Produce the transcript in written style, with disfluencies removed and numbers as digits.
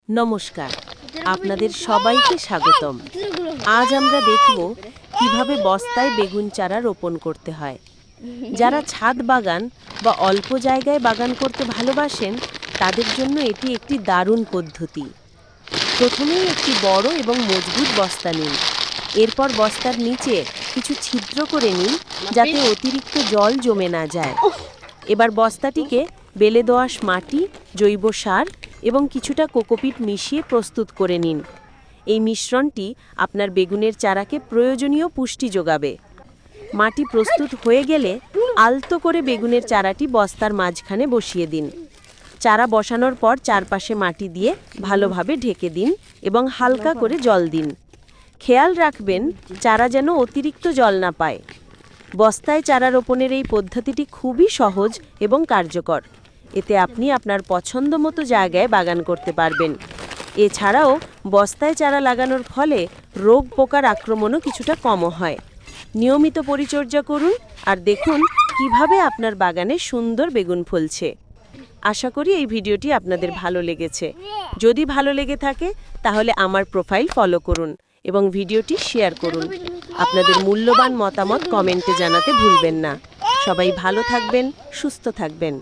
নমস্কার, আপনাদের সবাইকে স্বাগতম। আজ আমরা দেখব কিভাবে বস্তায় বেগুন চারা রোপণ করতে হয়। যারা ছাদ বাগান বা অল্প জায়গায় বাগান করতে ভালোবাসেন তাদের জন্য এটি একটি দারুণ পদ্ধতি। প্রথমেই একটি বড় এবং মজবুত বস্তা নিন। এরপর বস্তার নিচে কিছু ছিদ্র করে নিন যাতে অতিরিক্ত জল জমে না যায়। এবার বস্তাটিকে বেলে দোআঁশ মাটি, জৈব সার এবং কিছুটা কোকোপিট মিশিয়ে প্রস্তুত করে নিন। এই মিশ্রণটি আপনার বেগুনের চারাকে প্রয়োজনীয় পুষ্টি যোগাবে। মাটি প্রস্তুত হয়ে গেলে আলতো করে বেগুনের চারাটি বস্তার মাঝখানে বসিয়ে দিন। চারা বসানোর পর চারপাশে মাটি দিয়ে ভালোভাবে ঢেকে দিন এবং হালকা করে জল দিন। খেয়াল রাখবেন চারা যেন অতিরিক্ত জল না পায়। বস্তায় চারা রোপণের এই পদ্ধতিটি খুবই সহজ এবং কার্যকর। এতে আপনি আপনার পছন্দমতো জায়গায় বাগান করতে পারবেন। এছাড়াও বস্তায় চারা লাগানোর ফলে রোগ পোকার আক্রমণও কিছুটা কম হয়। নিয়মিত পরিচর্যা করুন আর দেখুন কিভাবে আপনার বাগানে সুন্দর বেগুন ফলছে। আশা করি এই ভিডিওটি আপনাদের ভালো লেগেছে। যদি ভালো লেগে থাকে তাহলে আমার প্রোফাইল ফলো করুন এবং ভিডিওটি শেয়ার করুন। আপনাদের মূল্যবান মতামত কমেন্টে জানাতে ভুলবেন না। সবাই ভালো থাকবেন, সুস্থ থাকবেন।